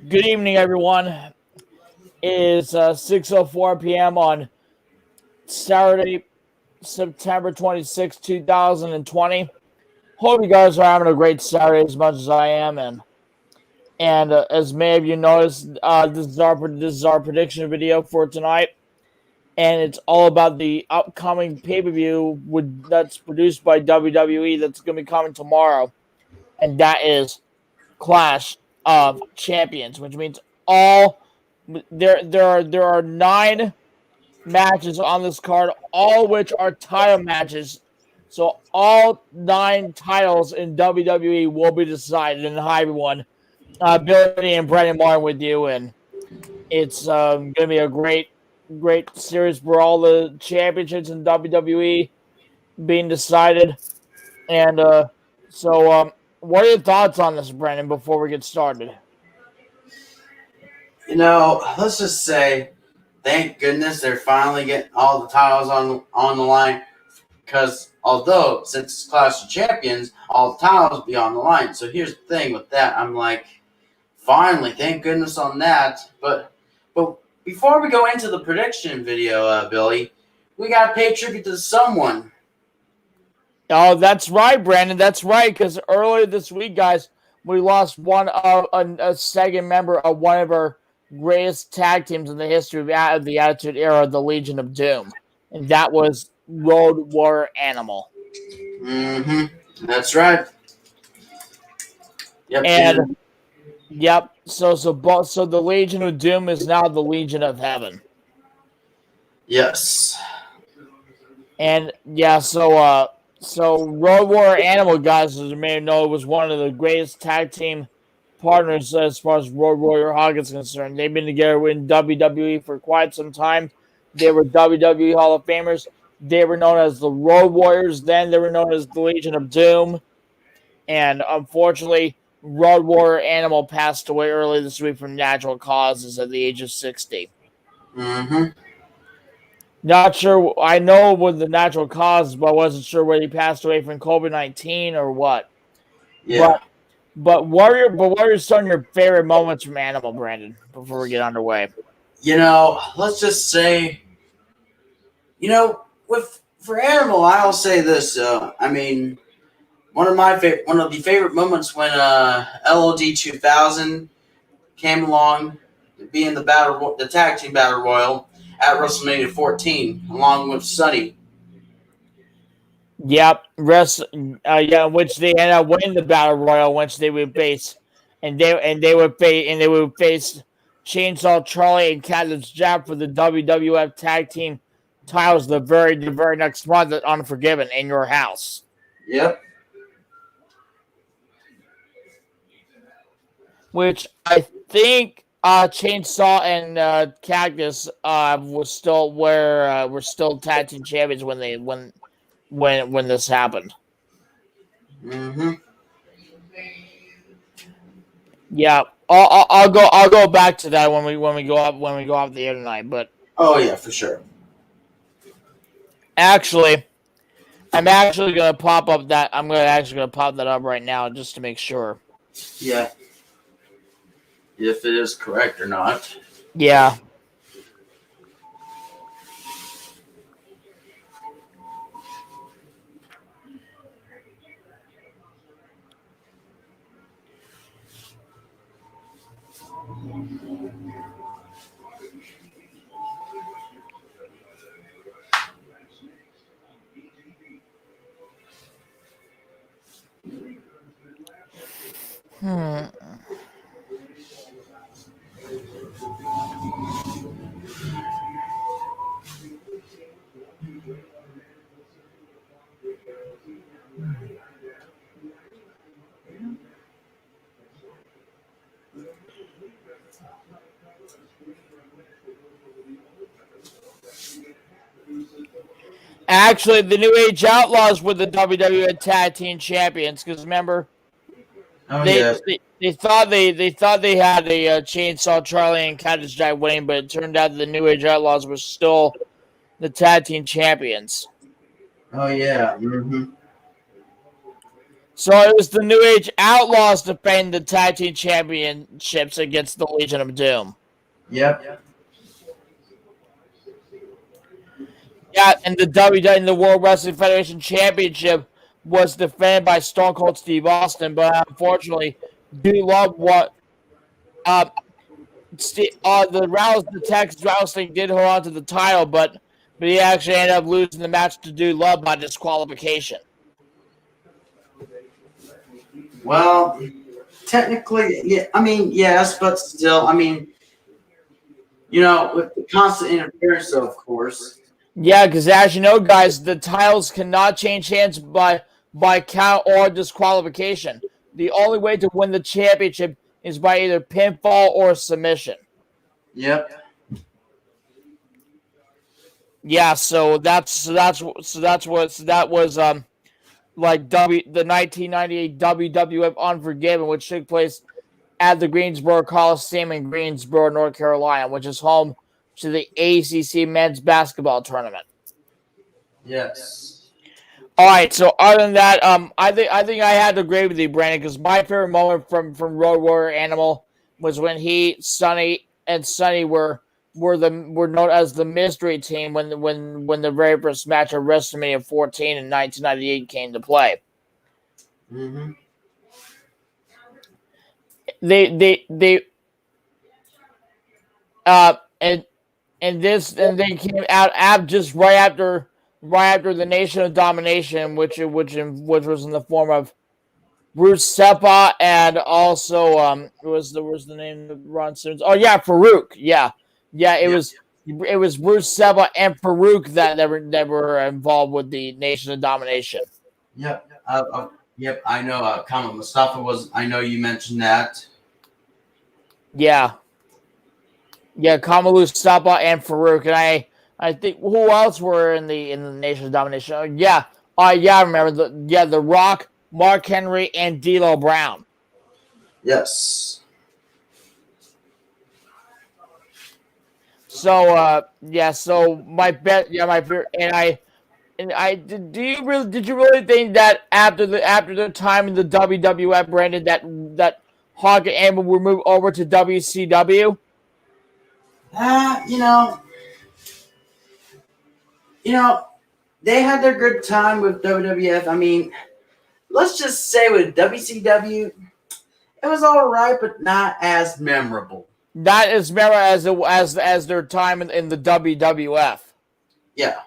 Good evening, everyone. It is 6:04 p.m. on Saturday, September 26, 2020. Hope you guys are having a great Saturday as much as I am. And as many of you noticed, this is our prediction video for tonight. And it's all about the upcoming pay-per-view that's produced by WWE that's going to be coming tomorrow. And that is Clash of Champions, which means there are 9 matches on this card, all which are title matches. So all 9 titles in WWE will be decided. And hi everyone, Billy and Brandon Martin with you, and it's going to be a great series for all the championships in WWE being decided. And what are your thoughts on this, Brandon, before we get started? Let's just say, thank goodness they're finally getting all the titles on the line. Because although, since it's Clash of Champions, all the titles will be on the line. So here's the thing with that. I'm like, finally, thank goodness on that. But before we go into the prediction video, Billy, we got to pay tribute to someone. Oh, that's right, Brandon. That's right. Because earlier this week, guys, we lost a second member of one of our greatest tag teams in the history of the Attitude Era, the Legion of Doom, and that was Road Warrior Animal. That's right. Yep. And yep. So the Legion of Doom is now the Legion of Heaven. Yes. And yeah, so Road Warrior Animal, guys, as you may know, was one of the greatest tag team partners as far as Road Warrior Hawk is concerned. They've been together in WWE for quite some time. They were WWE Hall of Famers. They were known as the Road Warriors. Then they were known as the Legion of Doom. And unfortunately, Road Warrior Animal passed away early this week from natural causes at the age of 60. Not sure. I know with the natural causes, but I wasn't sure whether he passed away from COVID-19 or what. Yeah. But what are some of your favorite moments from Animal, Brandon, before we get underway? Let's just say, for Animal, I'll say this. One of the favorite moments when LOD 2000 came along, being the tag team battle royal at WrestleMania 14, along with Sunny. Yep, which they ended up winning the battle royal, which they would face, and they would face Chainsaw Charlie and Cactus Jack for the WWF Tag Team titles the very next month at Unforgiven in your house. Yep. Which I think Chainsaw and Cactus were still tag team champions when this happened. Yeah, I'll go back to that when we go off the air tonight. But oh yeah, for sure. Actually, I'm actually gonna pop up that up right now just to make sure. Yeah. If it is correct or not. Yeah. Actually, the New Age Outlaws were the WWE Tag Team Champions because remember, they thought they had a Chainsaw Charlie and Cactus Jack winning, but it turned out the New Age Outlaws were still the Tag Team Champions. Oh yeah. So it was the New Age Outlaws defending the tag team championships against the Legion of Doom. Yep. Yeah, and the World Wrestling Federation Championship was defended by Stone Cold Steve Austin, but unfortunately, Dude Love what the Texas Wrestling did hold on to the title, but he actually ended up losing the match to Dude Love by disqualification. Well, technically, yeah. I mean, yes, but still, I mean, with the constant interference, of course. Yeah, because as you know, guys, the titles cannot change hands by count or disqualification. The only way to win the championship is by either pinfall or submission. Yep. Yeah, so that was like the 1998 WWF Unforgiven, which took place at the Greensboro Coliseum in Greensboro, North Carolina, which is home to the ACC men's basketball tournament. Yes. All right. So other than that, I think I had to agree with you, Brandon, because my favorite moment from Road Warrior Animal was when Sonny were known as the mystery team when the very first match of WrestleMania 14 in 1998 came to play. Mm-hmm. And they came out just right after the Nation of Domination, which was in the form of Bruce Seppa and also was the name of Ron Simmons? Oh yeah, Farouk. Yeah. It was Bruce Seppa and Farouk that were involved with the Nation of Domination. Yep. Yep. I know. Kama Mustafa was. I know you mentioned that. Yeah. Yeah, Kamalu Sapa and Farouk, and I think who else were in the Nation of Domination? I remember the Rock, Mark Henry, and D'Lo Brown. Yes. So my bet, did you really think that after the time in the WWF, Brandon, that Hawk and Amber would move over to WCW? They had their good time with WWF. I mean, let's just say with WCW, it was all right, but not as memorable. Not as memorable as their time in the WWF. Yeah.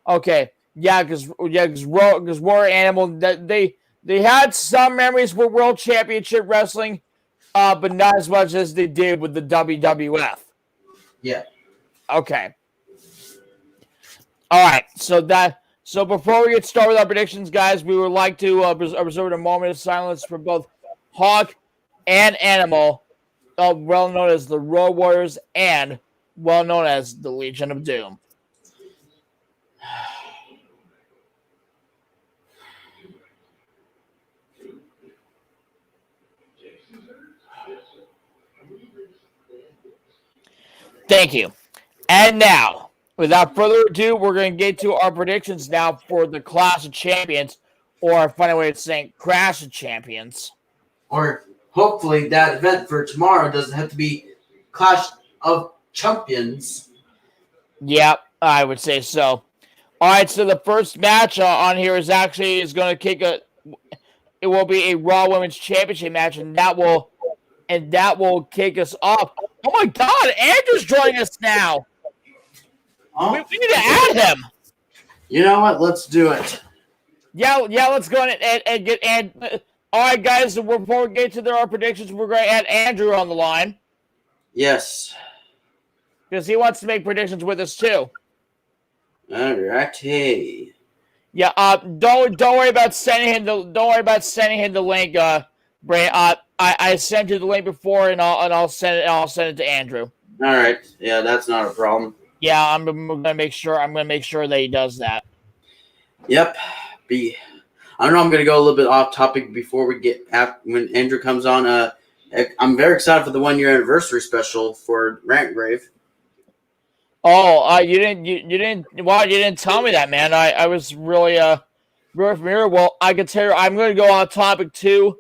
Okay. Yeah, because Warrior Animal, they had some memories with World Championship Wrestling, but not as much as they did with the WWF. Yeah. Okay. All right. So before we get started with our predictions, guys, we would like to reserve a moment of silence for both Hawk and Animal, well known as the Road Warriors and well known as the Legion of Doom. Thank you. And now, without further ado, we're going to get to our predictions now for the Clash of Champions, or a funny way of saying Crash of Champions. Or hopefully that event for tomorrow doesn't have to be Clash of Champions. Yep, I would say so. All right, so the first match on here is going to it will be a Raw Women's Championship match, and that will kick us off. Oh my God, Andrew's joining us now. Oh. We need to add him. You know what? Let's do it. Yeah. Let's go and get and. All right, guys. So before we get to our predictions, we're going to add Andrew on the line. Yes. Because he wants to make predictions with us too. All right. Hey. Yeah. Don't worry about sending him the link. Brand. I sent you the link before, and I'll send it to Andrew. All right. Yeah, that's not a problem. Yeah, I'm gonna make sure that he does that. Yep. I don't know. I'm gonna go a little bit off topic before we get when Andrew comes on. I'm very excited for the 1-year anniversary special for Rantgrave. Oh, you didn't tell me that, man. I was really Well, I can tell you, I'm going to go on topic 2.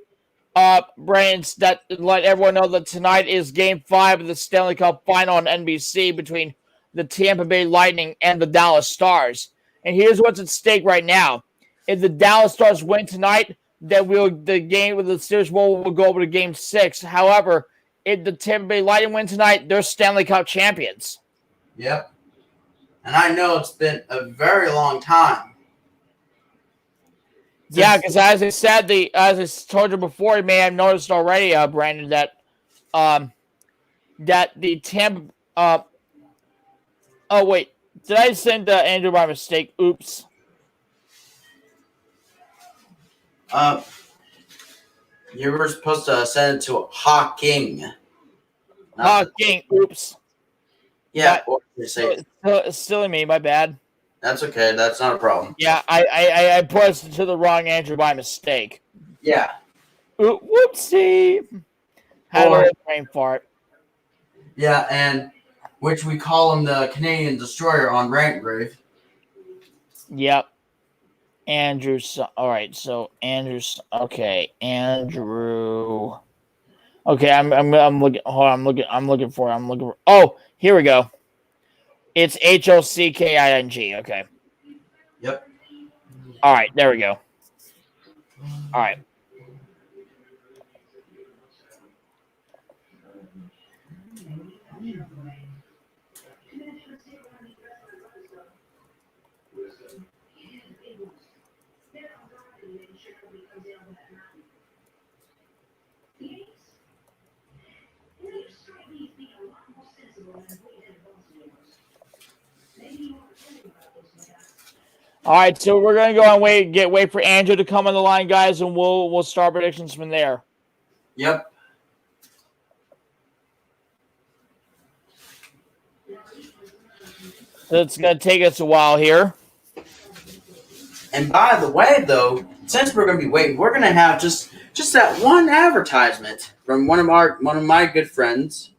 Brains, that let everyone know that tonight is Game 5 of the Stanley Cup Final on NBC between the Tampa Bay Lightning and the Dallas Stars. And here's what's at stake right now. If the Dallas Stars win tonight, then the game with the series will go over to Game 6. However, if the Tampa Bay Lightning win tonight, they're Stanley Cup champions. Yep. And I know it's been a very long time. Yeah, because as I said, as I told you before, you may have noticed already, Brandon, that the Tampa. Oh wait, did I send Andrew by mistake? Oops. You were supposed to send it to Hawking. Hawking. Oops. Yeah. Silly me. My bad. That's okay. That's not a problem. Yeah, I pressed it to the wrong Andrew by mistake. Yeah. Whoopsie. Had a little brain fart. Yeah, and which we call him the Canadian Destroyer on Rantgrave. Yep. Andrew. All right. So Andrew's okay. Andrew. Okay. I'm looking. Hold on. I'm looking for. Oh, here we go. It's Hocking. Okay. Yep. All right. There we go. All right. All right, so we're gonna go and wait for Andrew to come on the line, guys, and we'll start predictions from there. Yep. So it's gonna take us a while here. And by the way, though, since we're gonna be waiting, we're gonna have just that one advertisement from one of my good friends.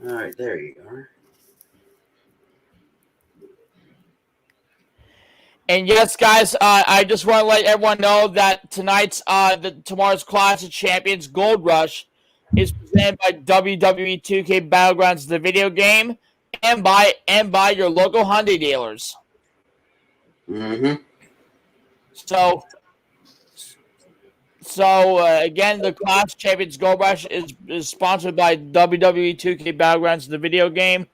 All right, there you are. And yes, guys, I just want to let everyone know that tomorrow's Clash of Champions Gold Rush is presented by WWE 2K Battlegrounds, the video game, and by your local Hyundai dealers. Mm-hmm. So again, the Clash of Champions Gold Rush is sponsored by WWE 2K Battlegrounds, the video game,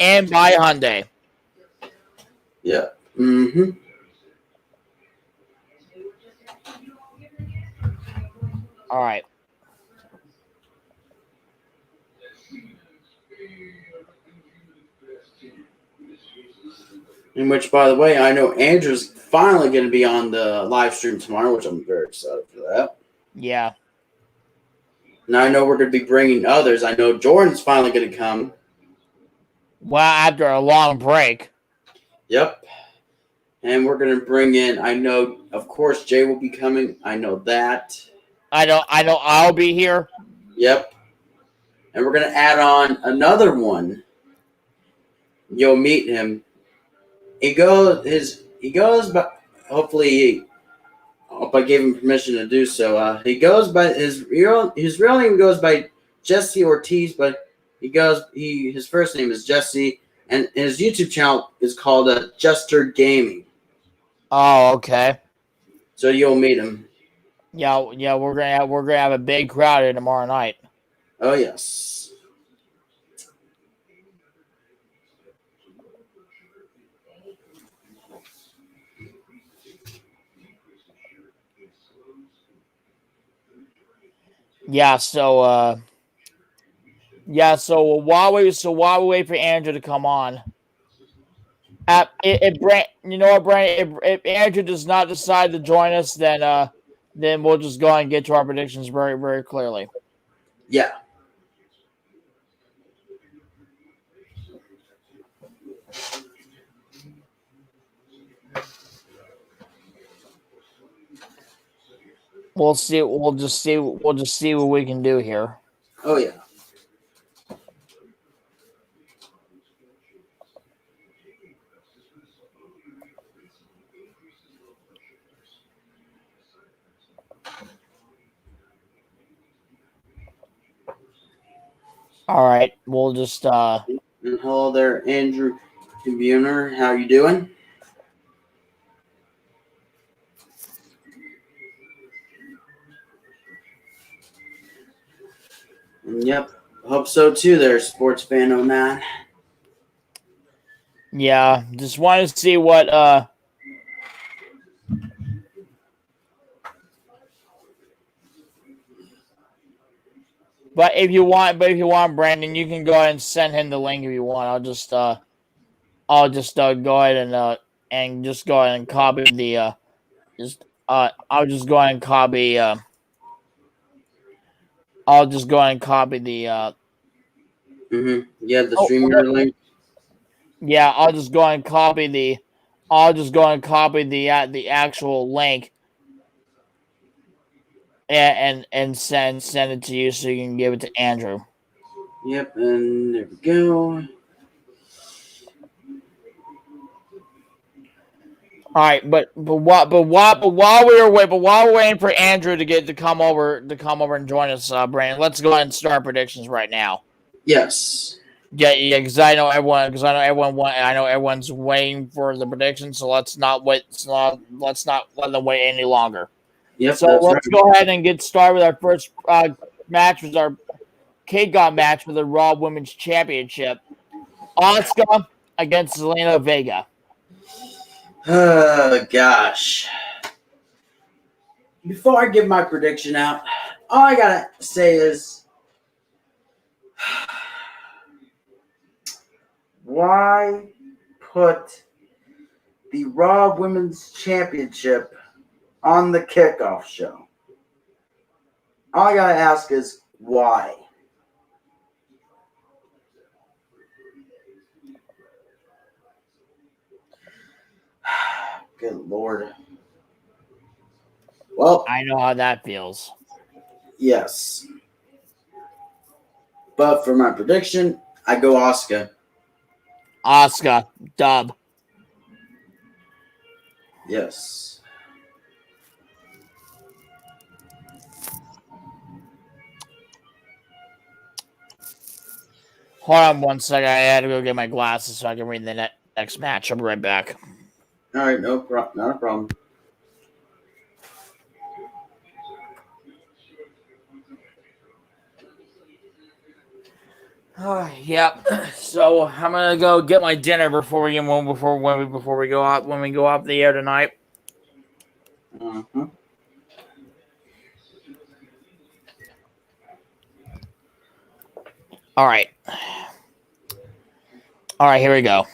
and by Hyundai. Yeah. Mm-hmm. All right. In which, by the way, I know Andrew's finally going to be on the live stream tomorrow, which I'm very excited for that. Yeah. Now I know we're going to be bringing others. I know Jordan's finally going to come. Well, after a long break. Yep. And we're going to bring in, I know, of course, Jay will be coming. I know that. I know I'll be here. Yep. And we're going to add on another one. You'll meet him. He goes by, hopefully, if I gave him permission to do so, he goes by, his real name goes by Jesse Ortiz, but his first name is Jesse, and his YouTube channel is called Jester Gaming. Oh, okay. So you'll meet him. Yeah, we're gonna have a big crowd here tomorrow night. Oh yes. So while we wait for Andrew to come on, if Andrew does not decide to join us, then we'll just go and get to our predictions very, very clearly. Yeah. We'll see. We'll just see what we can do here. Oh yeah. All right, we'll just And hello there, Andrew Buhner. How you doing? Yep. Hope so too there, Sports Fan 09. yeah, just want to see what but if you want Brandon, you can go ahead and send him the link if you want. I'll just go ahead and just go ahead and copy the I'll just go ahead and copy I'll just go ahead and copy the Yeah, the streamer link. yeah, I'll just go ahead and copy the actual link and send it to you so you can give it to Andrew. Yep, and there we go. All right, but while we're waiting for Andrew to come over and join us, Brandon, let's go ahead and start predictions right now. Yes. Yeah, because I know everyone's waiting for the predictions, so let's not let them wait any longer. Yep. So let's go ahead and get started with our first match, was our kickoff match for the Raw Women's Championship. Asuka against Zelina Vega. Oh, gosh. Before I give my prediction out, all I gotta say is, why put the Raw Women's Championship on the kickoff show? All I gotta ask is, why? Good Lord. Well, I know how that feels. yes. But for my prediction, I go Asuka. Asuka, dub. Yes. Hold on one second. I had to go get my glasses so I can read the next match. I'll be right back. All right, not a problem. Yep. So I'm gonna go get my dinner before we go off the air tonight. Uh-huh. All right. Here we go.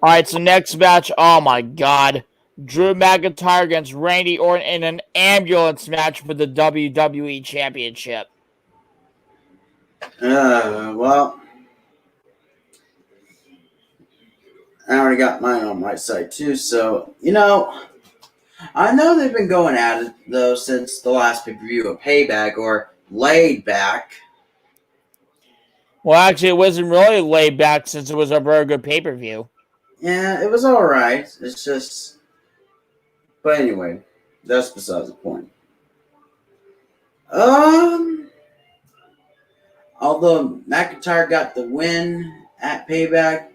All right, so next match. Oh my God, Drew McIntyre against Randy Orton in an ambulance match for the WWE Championship. Well, I already got mine on my side too. So I know they've been going at it though since the last pay-per-view of Payback or Laid Back. Well, actually, it wasn't really laid back since it was a very good pay-per-view. Yeah, it was all right. It's just, but anyway, that's besides the point. Although McIntyre got the win at Payback,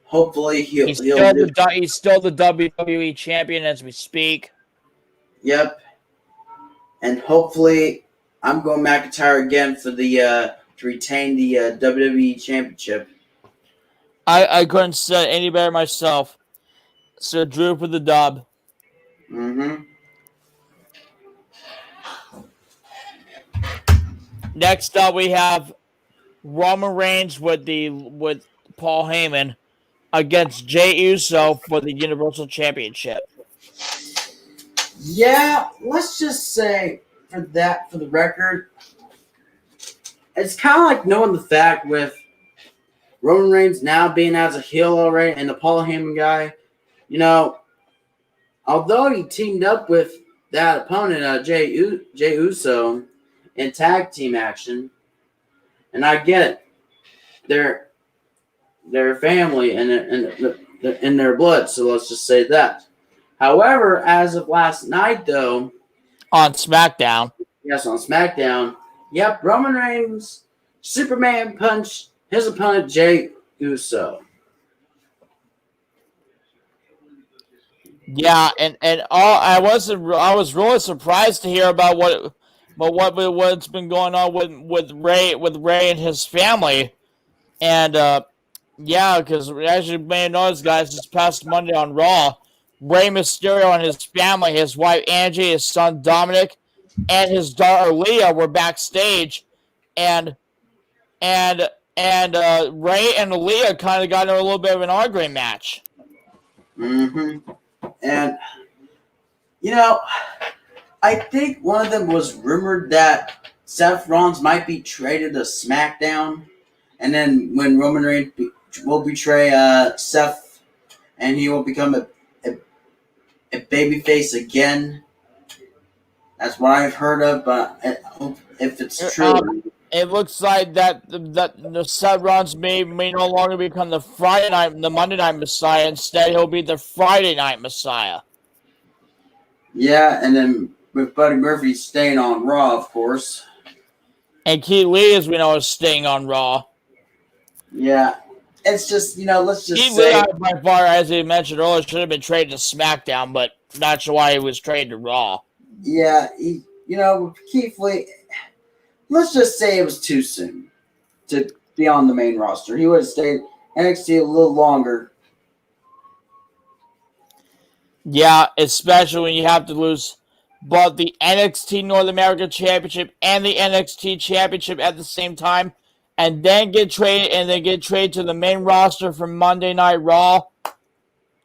hopefully He's still the WWE champion as we speak. Yep, and hopefully I'm going McIntyre again for the to retain the WWE Championship. I couldn't say any better myself. So Drew for the dub. Mm-hmm. Next up, we have Roman Reigns with Paul Heyman against Jey Uso for the Universal Championship. Yeah, let's just say for the record, it's kind of like knowing the fact with Roman Reigns now being as a heel already and the Paul Heyman guy, although he teamed up with that opponent, Jey Uso, in tag team action, and I get it, they're family and in their blood, so let's just say that. However, as of last night, though, on SmackDown. Yes, on SmackDown. Yep, Roman Reigns, Superman punched his opponent Jey Uso. Yeah, and all I was really surprised to hear about what's been going on with Ray and his family, and yeah, because as you may notice, guys, this past Monday on Raw, Rey Mysterio and his family, his wife Angie, his son Dominic, and his daughter Leah were backstage, and Ray and Leah kind of got in a little bit of an arguing match. Mm-hmm. And I think one of them was rumored that Seth Rollins might be traded to SmackDown, and then when Roman Reigns will betray Seth, and he will become a babyface again. That's what I've heard of, but if it's true. It looks like that the Seth Rollins may no longer become the Monday Night Messiah. Instead, he'll be the Friday Night Messiah. Yeah, and then with Buddy Murphy staying on Raw, of course. And Keith Lee, as we know, is staying on Raw. Yeah, it's just let's just Keith say Lee, by far, as he mentioned earlier, should have been traded to SmackDown, but not sure why he was traded to Raw. Yeah, Keith Lee. Let's just say it was too soon to be on the main roster. He would have stayed NXT a little longer. Yeah, especially when you have to lose both the NXT North America Championship and the NXT Championship at the same time, and then get traded to the main roster for Monday Night Raw.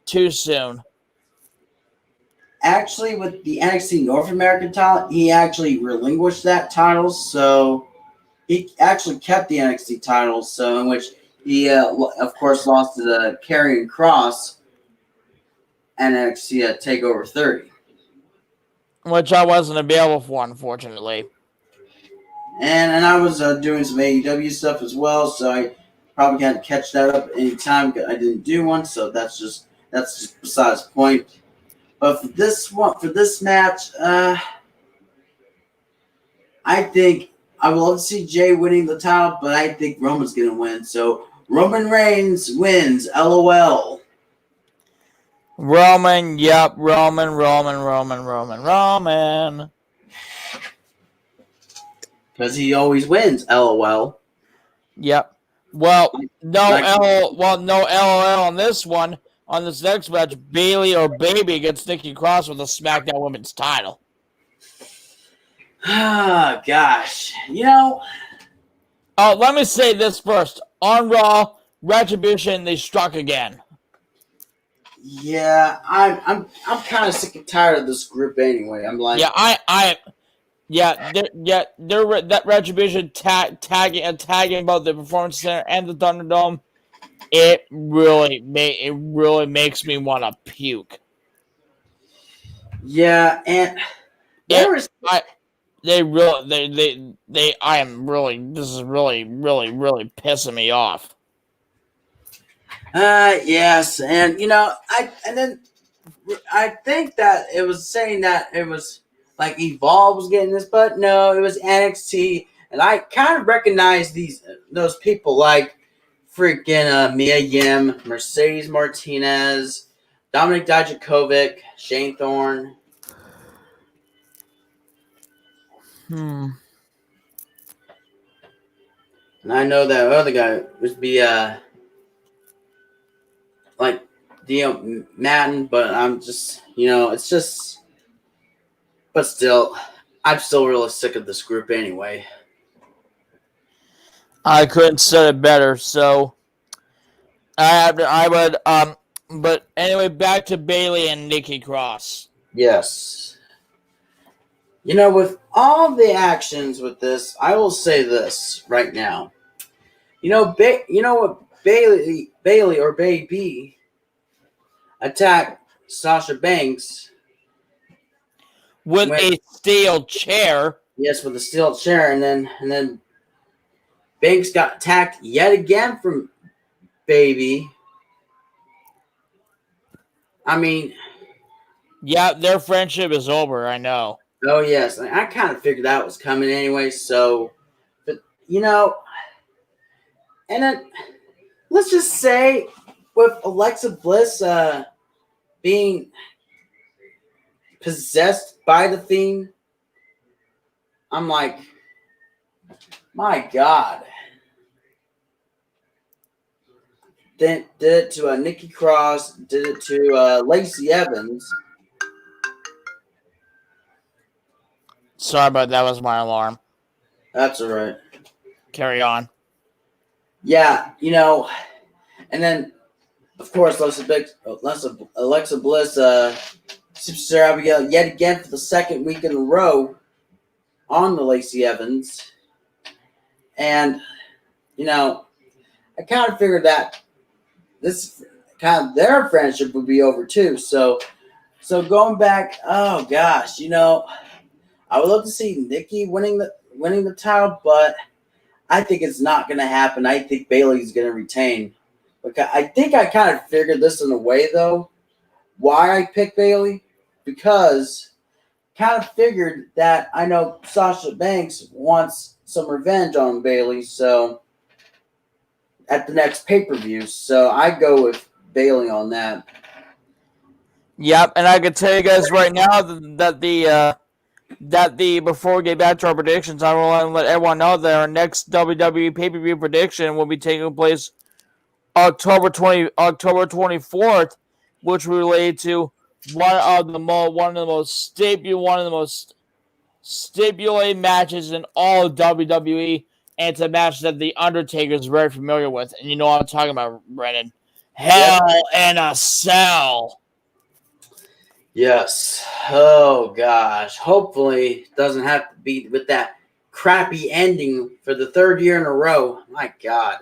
Too soon. Actually, with the NXT North American title, he actually relinquished that title, so he actually kept the NXT title. So in which he, of course, lost to the Karrion Kross and NXT Takeover 30. Which I wasn't available for, unfortunately. And I was doing some AEW stuff as well, so I probably can't catch that up anytime. I didn't do one, so that's just besides the point. But for this match, I think I would love to see Jey winning the title, but I think Roman's gonna win. So Roman Reigns wins. LOL. Roman, yep, Roman. Because he always wins. LOL. Yep. Well, no LOL on this one. On this next match, Bayley or Baby against Nikki Cross with the SmackDown Women's title. Ah, gosh. Let me say this first. On Raw, Retribution, they struck again. Yeah, I'm kind of sick and tired of this group anyway. I'm like, that Retribution tagging both the Performance Center and the Thunderdome. It really makes me want to puke. Yeah, and this is really pissing me off. Yes, and I think that it was saying that it was like Evolve was getting this, but no, it was NXT, and I kind of recognize those people like freaking Mia Yim, Mercedes Martinez, Dominic Dijakovic, Shane Thorne. And I know that other guy would be like Dio Madden, but I'm just it's just. But still, I'm still really sick of this group anyway. I couldn't say it better. So I would But anyway, back to Bayley and Nikki Cross. Yes. With all the actions with this, I will say this right now. What Bayley or Baby attacked Sasha Banks with a steel chair. Yes, with a steel chair, and then Banks got attacked yet again from Baby. I mean, yeah, their friendship is over. I know. Oh yes, I kind of figured that was coming anyway. So, but and then let's just say with Alexa Bliss being possessed by the Fiend, I'm like, my God. Then did it to Nikki Cross, did it to Lacey Evans. Sorry about that. Was my alarm. That's all right. Carry on. Yeah, and then of course Alexa Bliss, Superstar Abigail yet again for the second week in a row on the Lacey Evans, and I kind of figured that this kind of their friendship would be over too. So going back, oh gosh, I would love to see Nikki winning the title, but I think it's not going to happen. I think Bayley's going to retain. Because I think I kind of figured this in a way though, why I picked Bayley, because kind of figured that I know Sasha Banks wants some revenge on Bayley, so at the next pay-per-view, so I go with Bayley on that. Yep, and I can tell you guys right now that the before we get back to our predictions, I want to let everyone know that our next WWE pay-per-view prediction will be taking place October 24th, which related to one of the most stipulated matches in all of WWE, and it's a match that the Undertaker is very familiar with, and you know what I'm talking about, Brennan. Hell in a Cell. Yes. Oh gosh. Hopefully it doesn't have to be with that crappy ending for the third year in a row. My God.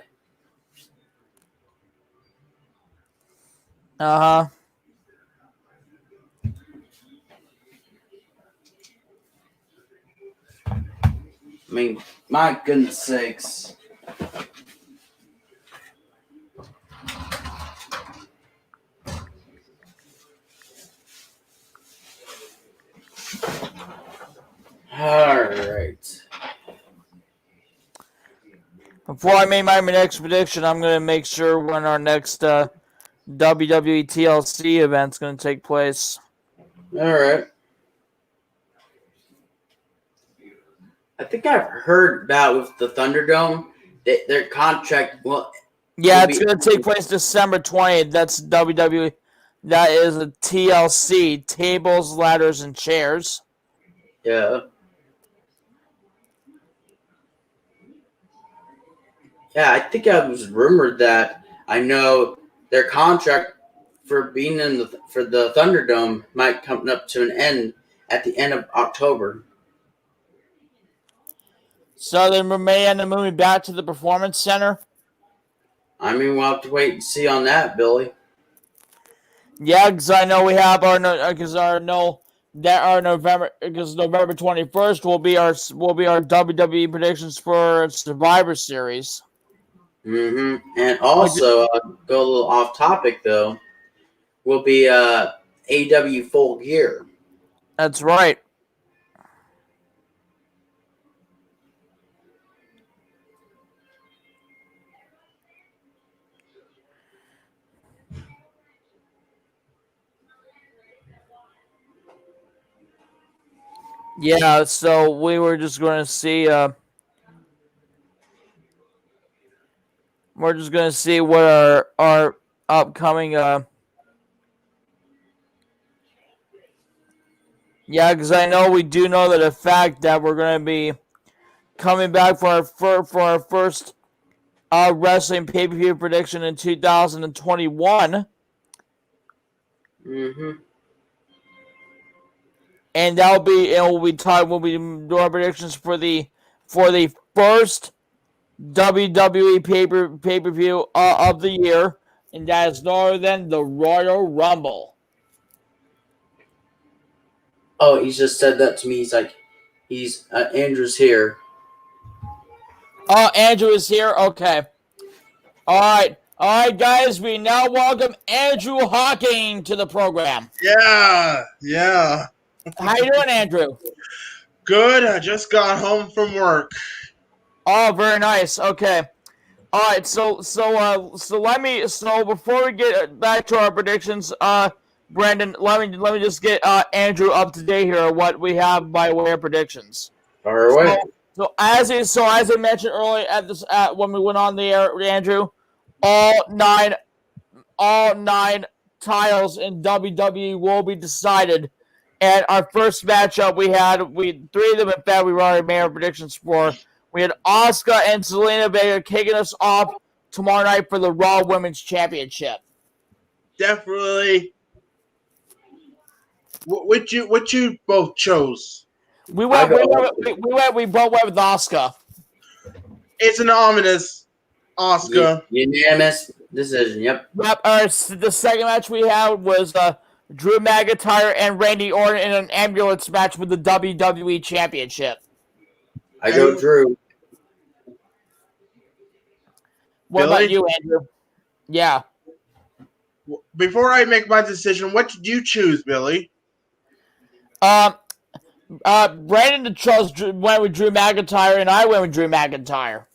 Uh-huh. I mean, my goodness sakes. All right. Before I make my next prediction, I'm going to make sure when our next WWE TLC event's going to take place. All right. I think I've heard about with the Thunderdome, their contract. Well, yeah, it's going to take place December 20th. That's WWE. That is a TLC, tables, ladders, and chairs. Yeah. Yeah, I think I was rumored that I know their contract for being for the Thunderdome might come up to an end at the end of October. So then we may end up moving back to the Performance Center. I mean, we'll have to wait and see on that, Billy. Yeah, because I know we have November 21st will be our WWE predictions for Survivor Series. Mm-hmm. And also, go a little off topic though, will be AW Full Gear. That's right. Yeah, so we were just going to see. We're just going to see what our upcoming. Yeah, because I know we do know that the fact that we're going to be coming back for our first wrestling pay-per-view prediction in 2021. Mm-hmm. And we'll be doing our predictions for the first WWE pay-per-view of the year, and that is no other than the Royal Rumble. Oh, he just said that to me. He's like, Andrew's here. Oh, Andrew is here? Okay. All right, guys. We now welcome Andrew Hawking to the program. Yeah. How you doing, Andrew? Good. I just got home from work. Oh, very nice. Okay. All right. So before we get back to our predictions, Brandon, let me just get Andrew up to date here on what we have by way of predictions. Fire away. So as I mentioned earlier when we went on the air, Andrew, all nine titles in WWE will be decided. And our first matchup three of them in fact we already made our predictions for. We had Asuka and Zelina Vega kicking us off tomorrow night for the Raw Women's Championship. Definitely. What you both chose? We both went with Asuka. It's an ominous Asuka. Unanimous decision. Yep. The second match we had was Drew McIntyre and Randy Orton in an ambulance match for the WWE Championship. I go Drew. Billy? What about you, Andrew? Yeah. Before I make my decision, what did you choose, Billy? Brandon went with Drew McIntyre, and I went with Drew McIntyre.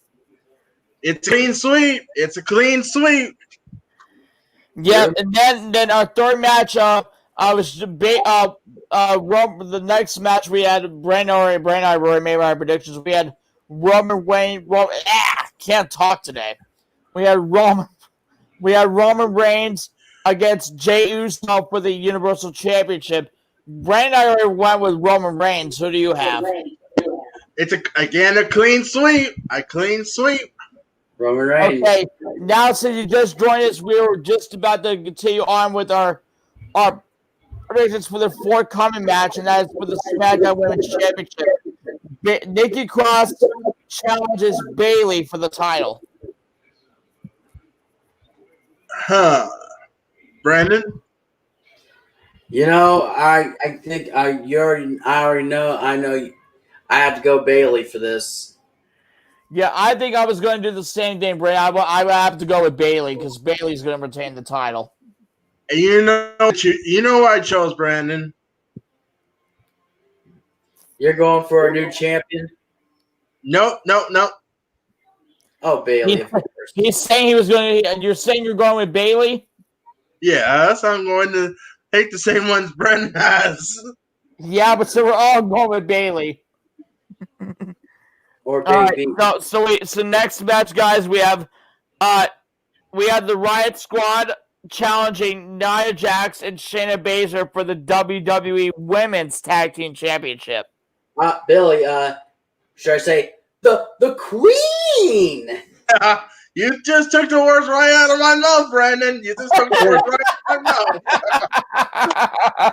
It's a clean sweep. It's a clean sweep. Yeah, and then our third match, the next match we had, Brandon and I already made our predictions. We had can't talk today. We had Roman Reigns against Jey Uso for the Universal Championship. Brandon and I already went with Roman Reigns. Who do you have? It's a clean sweep. A clean sweep. Roman Reigns. Okay, now since you just joined us, we were just about to continue on with our predictions for the forthcoming match, and that is for the SmackDown Women's Championship. Nikki Cross challenges Bayley for the title. Brandon? You know, I think I already know. I know I have to go Bayley for this. Yeah, I think I was going to do the same thing, Brandon. I would have to go with Bayley because Bayley's going to retain the title. And you know what I chose, Brandon? You're going for a new champion? No. Oh, Bayley, of course. He's saying he was going to. You're saying you're going with Bayley? Yes, I'm going to take the same ones Brandon has. Yeah, but so we're all going with Bayley. Or Bayley. So next match, guys, we have the Riot Squad challenging Nia Jax and Shayna Baszler for the WWE Women's Tag Team Championship. Billy, should I say the Queen? You just took the words right out of my mouth, Brandon. You just took the words right out of my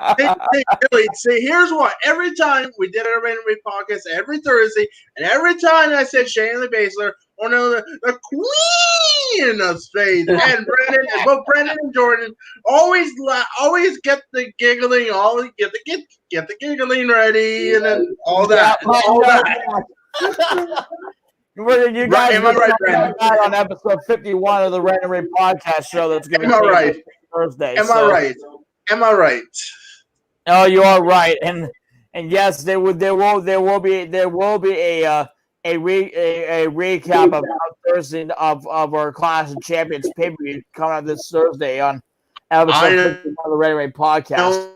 mouth. Hey, Billy, see, here's what. Every time we did our Random Read podcast every Thursday, and every time I said Shayna Baszler, or no, the Queen of Spades, and Brandon, and both Brandon and Jordan always get the giggling, always get the giggling ready, and then all that. You guys am I right, Brandon? On episode 51 of the Random Read podcast show that's going to be right? Thursday. Am I right? Am I right? Oh, you are right, and yes, there will be a recap of Thursday of our Clash of Champions pay-per-view coming out this Thursday on episode 51 of the Random Read podcast.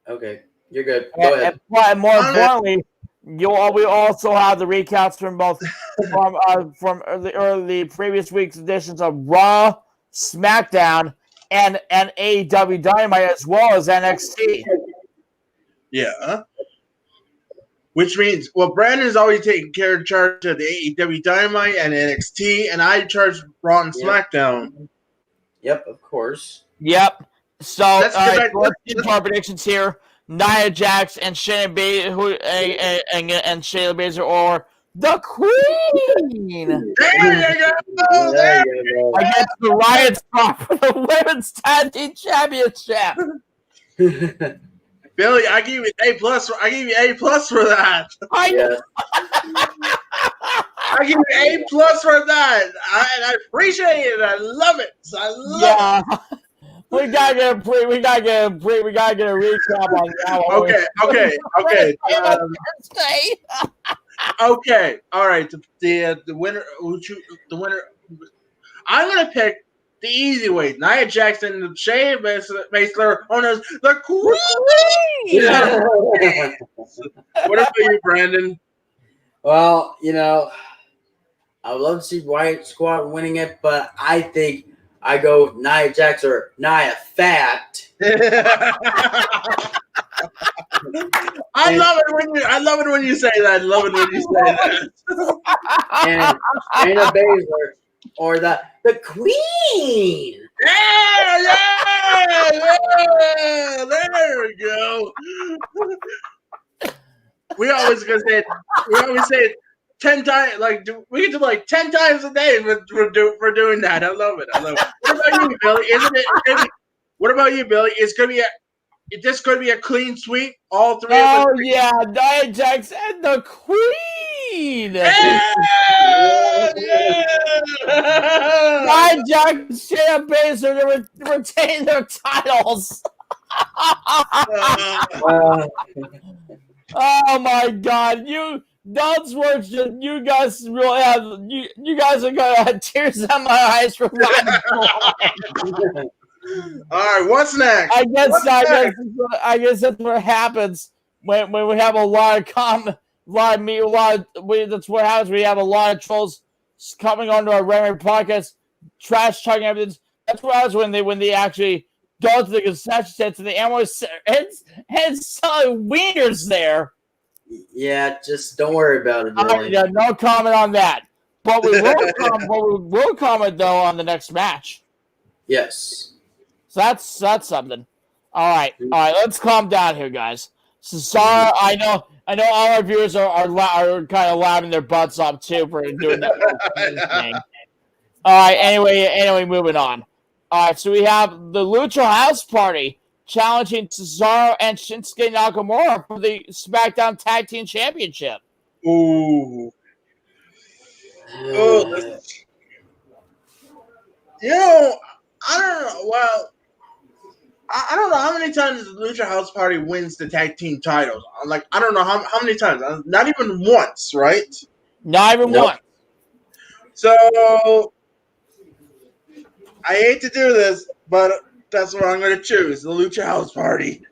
Okay, you're good. Go ahead. And more importantly, we also have the recaps from both from the previous week's editions of Raw, SmackDown, and AEW Dynamite, as well as NXT. Yeah. Which means, Brandon's always taking charge of the AEW Dynamite and NXT, and I charge Raw and SmackDown. Yep, of course. Yep. So let's get to our predictions here. Nia Jax and Shayna Baszler, or the Queen. There you go. Against the Riot Squad for the Women's Tag Team Championship. Billy, I give you A+. I give you A+ for that. I give you A+ for that. I appreciate it. I love it. I love it. We gotta get a recap on that one. Okay. All right. The winner. The winner. I'm gonna pick the easy way. Nia Jackson and Shayna Baszler on the Queen. What about you, Brandon? Well, I would love to see Riot Squad winning it, but I think I go Nia Jax or Nia Fat. I love it when you say that. And Shayna Baszler or the Queen. Yeah, there we go. We always say it 10 times. Like we can do like 10 times a day for doing that. I love it. What about you, Billy? What about you, Billy? It's just going to be a clean sweep. All three. Oh yeah, Nia Jax and the Queen. Yeah! Nia Jax and Shayna Baszler to retain their titles. Oh my God, you guys really have you guys are gonna have tears in my eyes for that. All right, what's next? I guess that's what happens when we have a lot of that's what happens. We have a lot of trolls coming onto our regular podcast, trash talking everything. That's what happens when they actually go to the concession stands and the ammo and selling wieners there. Yeah, just don't worry about it. Really. Yeah, no comment on that. But we will comment though on the next match. Yes. So that's something. All right. Let's calm down here, guys. Cesaro, I know all our viewers are kind of laughing their butts off too for doing that thing. All right. Anyway, moving on. All right. So we have the Lucha House Party challenging Cesaro and Shinsuke Nakamura for the Smackdown Tag Team Championship. Ooh. I don't know. Well, I don't know how many times the Lucha House Party wins the tag team titles. Like, I don't know how many times. Not even once, right? Not even once. So, I hate to do this, but that's what I'm going to choose, the Lucha House Party.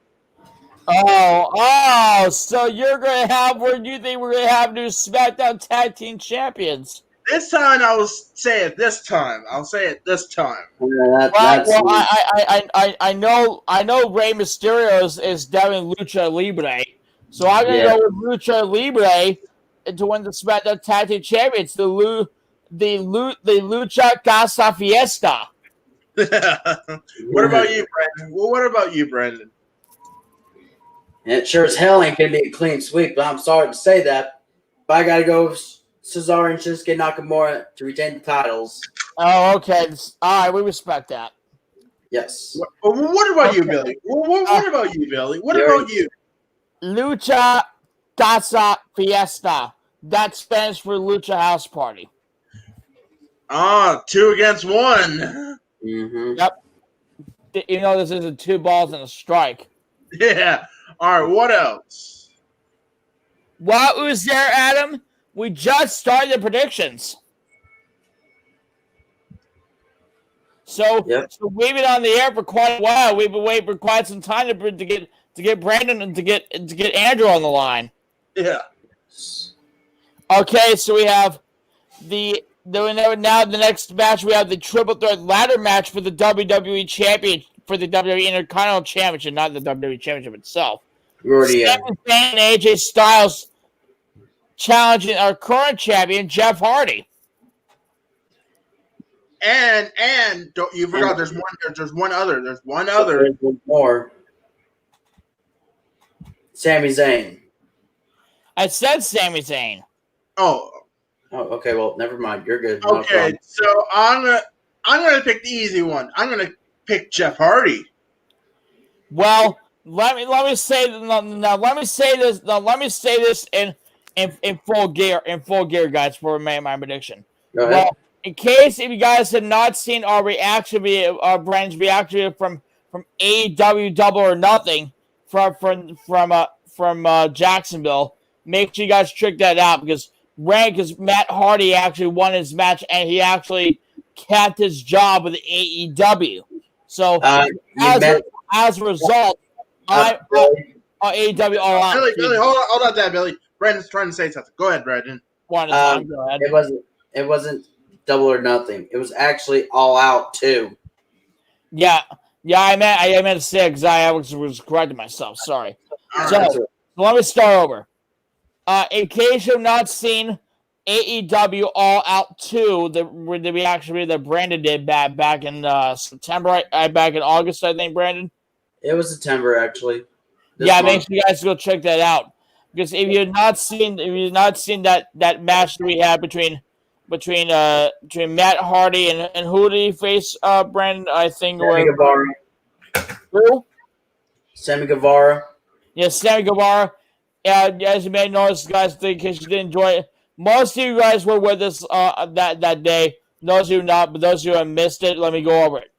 Oh, so you're going to have, where do you think we're going to have new SmackDown Tag Team Champions? This time, I'll say it this time. I know Rey Mysterio is down Lucha Libre, so I'm going to go with Lucha Libre to win the SmackDown Tag Team Champions, the Lucha Casa Fiesta. What about you, Brandon? Well, what about you, Brandon? It sure as hell ain't going to be a clean sweep, but I'm sorry to say that. But I got to go with Cesaro and Shinsuke Nakamura to retain the titles. Oh, okay. All right, we respect that. Yes. What about you, Billy? What about you, Billy? What about you? Lucha Casa Fiesta. That's Spanish for Lucha House Party. 2 against 1. Mm-hmm. Yep. You know this isn't 2 balls and a strike. Yeah. All right, what else? What was there, Adam? We just started the predictions. So we've been on the air for quite a while. We've been waiting for quite some time to get Brandon and to get Andrew on the line. Yeah. Okay, so we have now the next match we have the triple threat ladder match for the WWE Champion, for the WWE Intercontinental Championship, not the WWE Championship itself. Sami Zayn and AJ Styles challenging our current champion, Jeff Hardy. And you forgot there's one other. There's one more. Sami Zayn. I said Sami Zayn. Oh, okay. Well, never mind. You're good. Okay, no so I'm gonna pick the easy one. I'm gonna pick Jeff Hardy. Well, let me say this in full gear, guys, for my prediction. Go ahead. Well, in case if you guys have not seen our Brandon's reaction from AEW Double or Nothing from Jacksonville. Make sure you guys check that out because Matt Hardy actually won his match and he actually kept his job with AEW. So as a result, AEW all out. Billy, hold on, that Billy. Brandon's trying to say something. Go ahead, Brandon. One at a time. Go ahead. It wasn't Double or Nothing. It was actually All Out too. Yeah. I meant to say because I was correcting myself. Sorry. So let me start over. In case you've not seen AEW All Out 2, that Brandon did back in September, back in August, I think, Brandon. It was September actually. Make sure you guys go check that out. Because if you've not seen that match that we had between Matt Hardy and who did he face, Brandon? I think Sammy Guevara. Who? Sammy Guevara. Yes, Sammy Guevara. As you may notice, guys, in case you didn't enjoy it, most of you guys were with us that day. Those of you not, but those of you who missed it, let me go over it.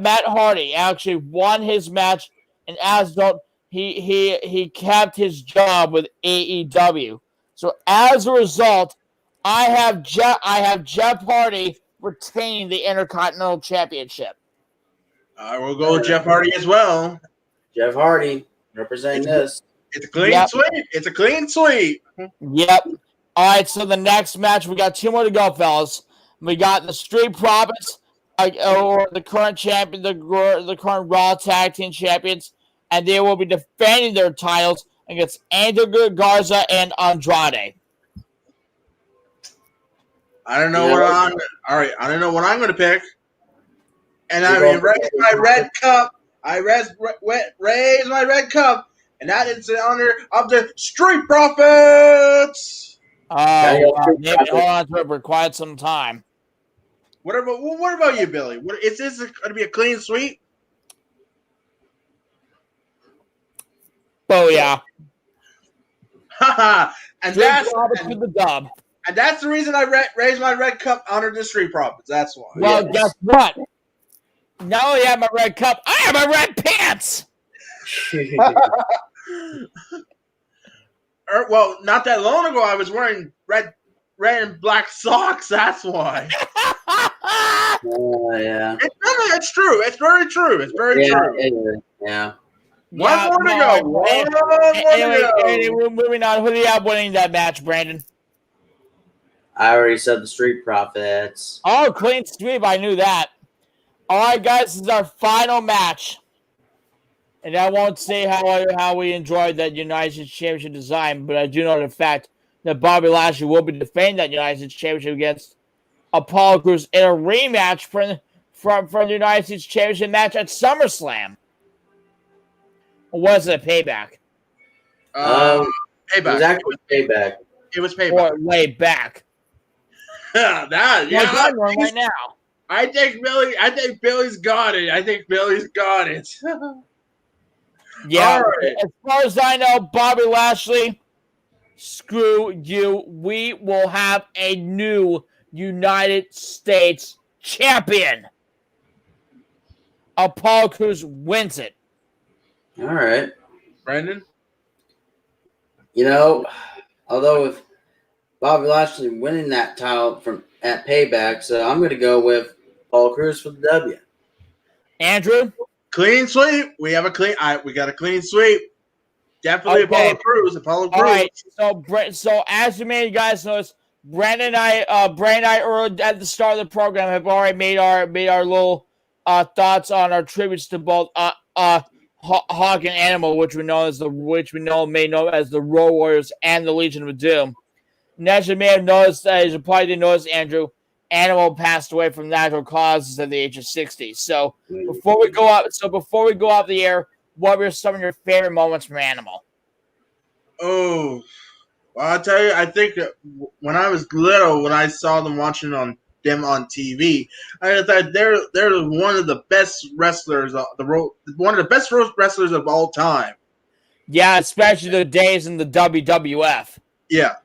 Matt Hardy actually won his match, and as don't he kept his job with AEW. So as a result, I have Jeff Hardy retain the Intercontinental Championship. I will go with Jeff Hardy as well. Jeff Hardy representing this. It's a clean sweep. It's a clean sweep. Yep. All right, so the next match, we got 2 more to go, fellas. We got the Street Profits, or the current champion, the current Raw Tag Team Champions, and they will be defending their titles against Angel Garza and Andrade. I don't know I don't know what I'm going to pick. And I mean, raise my red cup. I raise my red cup, and that is in honor of the Street Profits. Maybe hold on to it for quite some time. What about you, Billy? Is this going to be a clean sweep? Oh yeah. And that's the dub. And that's the reason I raised my red cup under the Street Profits. That's why. Well, guess what? Not only have my red cup, I have my red pants. Well, not that long ago, I was wearing red and black socks. That's why. Yeah. It's true. It's very true. It's very true. Yeah. One more to go. Anyway, we're moving on. Who do you have winning that match, Brandon? I already said the Street Profits. Oh, clean sweep. I knew that. All right, guys, this is our final match. And I won't say how we enjoyed that United States Championship design, but I do know the fact that Bobby Lashley will be defending that United States Championship against Apollo Crews in a rematch from the United States Championship match at SummerSlam. Or was it a payback? Payback. It was actually payback. It was payback. Or way back. Right now. I think Billy's got it. Yeah. Right. As far as I know, Bobby Lashley, screw you. We will have a new United States champion. Apollo Crews wins it. All right. Brandon? Although with Bobby Lashley winning that title at Payback, so I'm going to go with Apollo Crews for the W. Andrew? Clean sweep. We got a clean sweep. Definitely okay. Apollo Crews. All right. So as you may guys notice, Brandon and I earlier at the start of the program have already made our little thoughts on our tributes to both Hawk and Animal, which we may know as the Road Warriors and the Legion of Doom. And as you may have noticed, as you probably didn't notice, Andrew, Animal passed away from natural causes at the age of 60. So before we go off the air, what were some of your favorite moments from Animal? Oh, well, I'll tell you, I think that when I was little, when I saw them watching them on TV, I thought they're one of the best wrestlers, one of the best wrestlers of all time. Yeah, especially the days in the WWF. Yeah.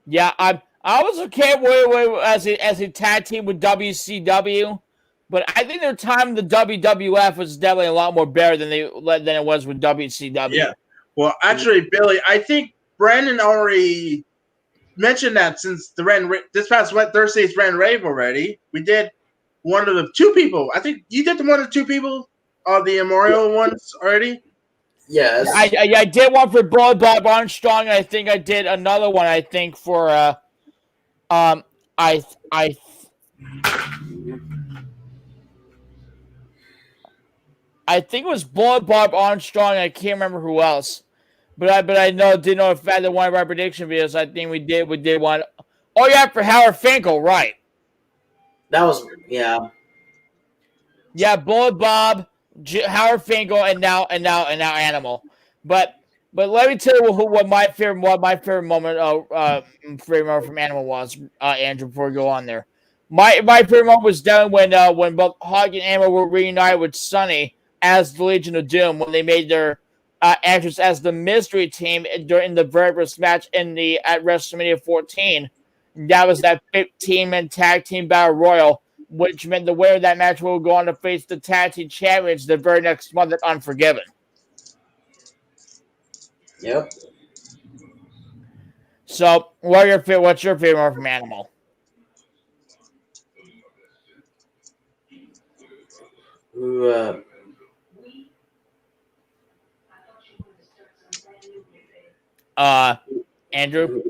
Yeah, I was okay with as a tag team with WCW, But I think their time in the WWF was definitely a lot more better than it was with WCW. Yeah. Well, actually, Billy, I think Brandon already mentioned that since this past Thursday's Rand Rave already, we did one of the two people. I think you did one of the two people of the Memorial ones already. Yes. I did one for Bob Armstrong, and I think I did another one. I think for I think it was Bob Armstrong. I can't remember who else, but I didn't know if I had one of our prediction videos. I think we did one. Oh yeah, for Howard Finkel, right? That was Yeah, Bullet Bob, Howard Finkel, and now Animal. But let me tell you what my favorite moment from Animal was, Andrew. Before we go on there, my favorite moment was down when both Hawk and Animal were reunited with Sonny as the Legion of Doom when they made their entrance as the mystery team during the very first match at WrestleMania 14. That was that 15-man tag team battle royal, which meant the winner of that match will go on to face the tag team champions the very next month at Unforgiven. Yep. So, what's your favorite from Animal? Andrew?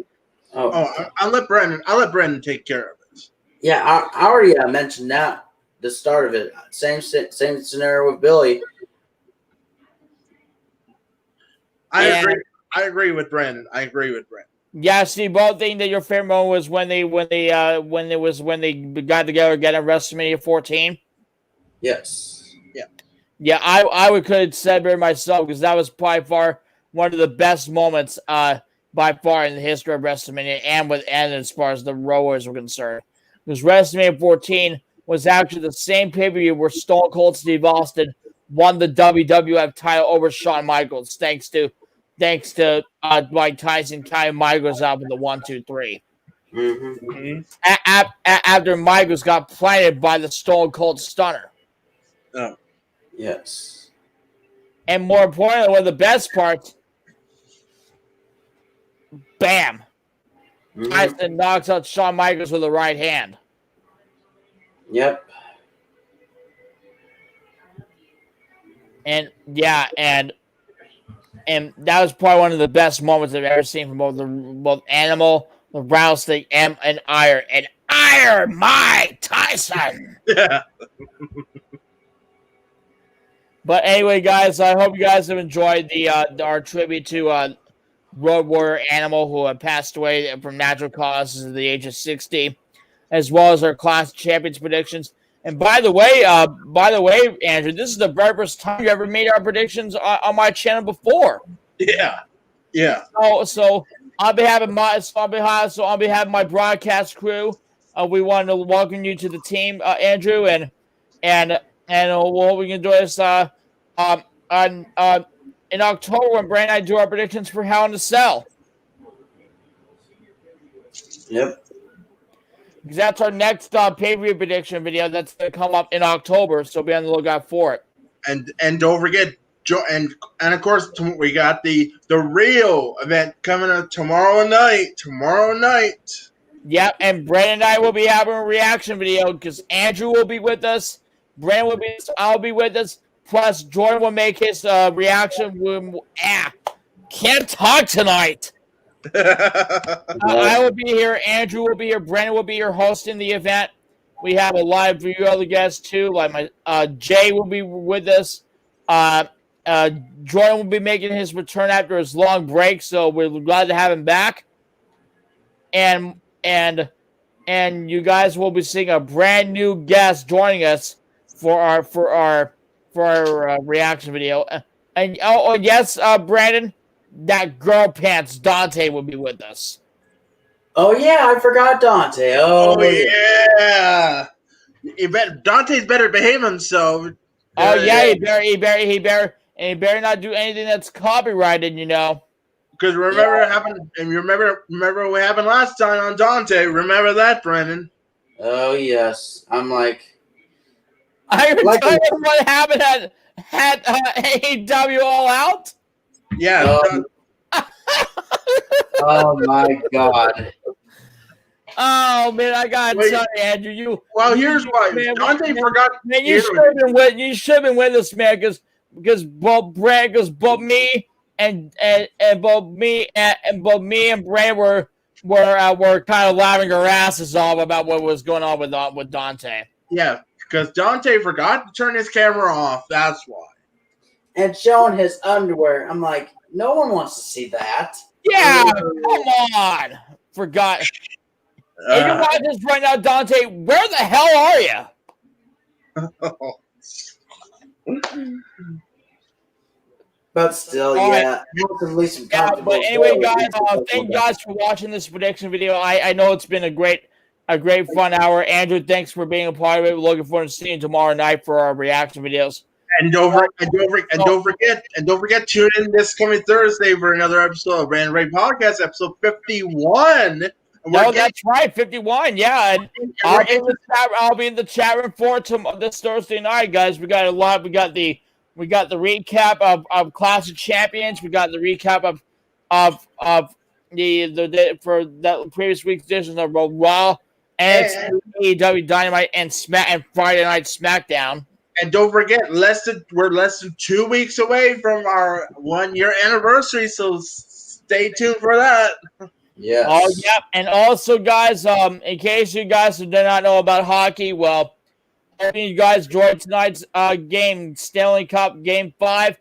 I'll let Brendan take care of it. Yeah, I already mentioned that the start of it. Same scenario with Billy. I agree with Brendan. Yeah, see, both think that your favorite moment was when they got together again at WrestleMania 14. Yes. Yeah, I could have said it myself because that was by far one of the best moments by far in the history of WrestleMania and as far as the rowers were concerned. Because WrestleMania 14 was actually the same pay-per-view where Stone Cold Steve Austin won the WWF title over Shawn Michaels, thanks to Mike Tyson tying Michaels out with the 1-2-3. Mm-hmm. After Michaels got planted by the Stone Cold Stunner. Oh. Yes. And more importantly, one of the best parts, bam! Mm-hmm. Tyson knocks out Shawn Michaels with the right hand. Yep. And that was probably one of the best moments I've ever seen from both Animal, the Rattlesnake, and Iron Mike Tyson. Yeah. But anyway, guys, I hope you guys have enjoyed our tribute to Road Warrior Animal, who had passed away from natural causes at the age of 60, as well as our Clash of Champions predictions. And by the way, Andrew, this is the very first time you ever made our predictions on my channel before. Yeah. So on behalf of my broadcast crew, we wanted to welcome you to the team, Andrew, and what we can do is in October when Brand and I do our predictions for Hell in a Cell. Yep. Because that's our next pay-per-view prediction video that's going to come up in October, so be on the lookout for it. And don't forget, and of course we got the real event coming up tomorrow night. Yep, and Brandon and I will be having a reaction video because Andrew will be with us, Brandon will be, I'll be with us, plus Jordan will make his reaction. Can't talk tonight. I will be here. Andrew will be here. Brandon will be here hosting the event. We have a live few other guests too. Like Jay will be with us. Jordan will be making his return after his long break, so we're glad to have him back. And you guys will be seeing a brand new guest joining us for our reaction video. And yes, Brandon. That girl pants Dante will be with us. Oh yeah, I forgot Dante. Oh yeah. Dante's better behave himself. Oh yeah, he better not do anything that's copyrighted, you know. Because remember what happened, and remember what happened last time on Dante. Remember that, Brennan? Oh yes, I'm like, Are you Like- telling us what happened at AEW All Out? Yeah. Oh my God. Oh man, I gotta Wait. tell you, Andrew, Here's why. Dante forgot. man, you should have been with us, man, because both me and both me and Brad were kind of laughing our asses off about what was going on with Dante. Yeah, because Dante forgot to turn his camera off. That's why. And showing his underwear. I'm like, no one wants to see that. Yeah, come on, forgot. Hey, you're watching this right now, Dante. Where the hell are you? But still, All yeah. Hopefully some Yeah, comfortable. but anyway, guys, thank you guys for watching this prediction video. I know it's been a great fun hour. Andrew, thanks for being a part of it. We're looking forward to seeing you tomorrow night for our reaction videos. And don't forget, tune in this coming Thursday for another episode of Brand Ray Podcast, episode 51. No, that's right, 51. Yeah, and I'll be in the chat room for this Thursday night, guys. We got a lot. We got the recap of Clash of Champions. We got the recap of the for that previous week's edition of Raw and AEW Dynamite and Friday Night Smackdown. And don't forget, we're less than 2 weeks away from our 1-year anniversary, so stay tuned for that. Yes. Oh, yep. And also, guys, in case you guys do not know about hockey, well, hoping you guys enjoyed tonight's game, Stanley Cup Game 5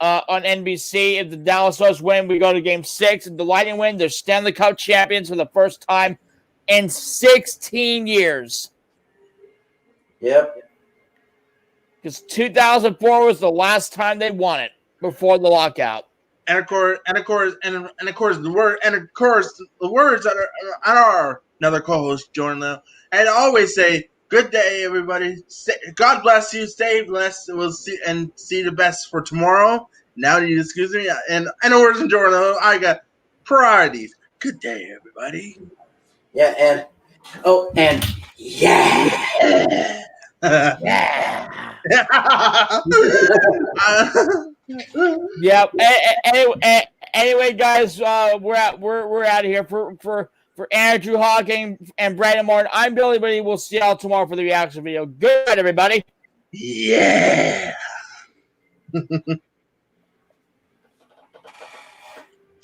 on NBC. If the Dallas Stars win, we go to Game 6. If the Lightning win, they're Stanley Cup champions for the first time in 16 years. Yep. Because 2004 was the last time they won it before the lockout. And of course, the words that are another co-host joining them, and always say, "Good day, everybody. God bless you. Stay blessed. We'll see the best for tomorrow." Now you excuse me, and I know words in Jordan. I got priorities. Good day, everybody. Yeah, and yeah. Yeah. Yep. Anyway, guys, we're out of here for Andrew Hawking and Brandon Martin. I'm Billy Buddy. We'll see y'all tomorrow for the reaction video. Good night, everybody. Yeah.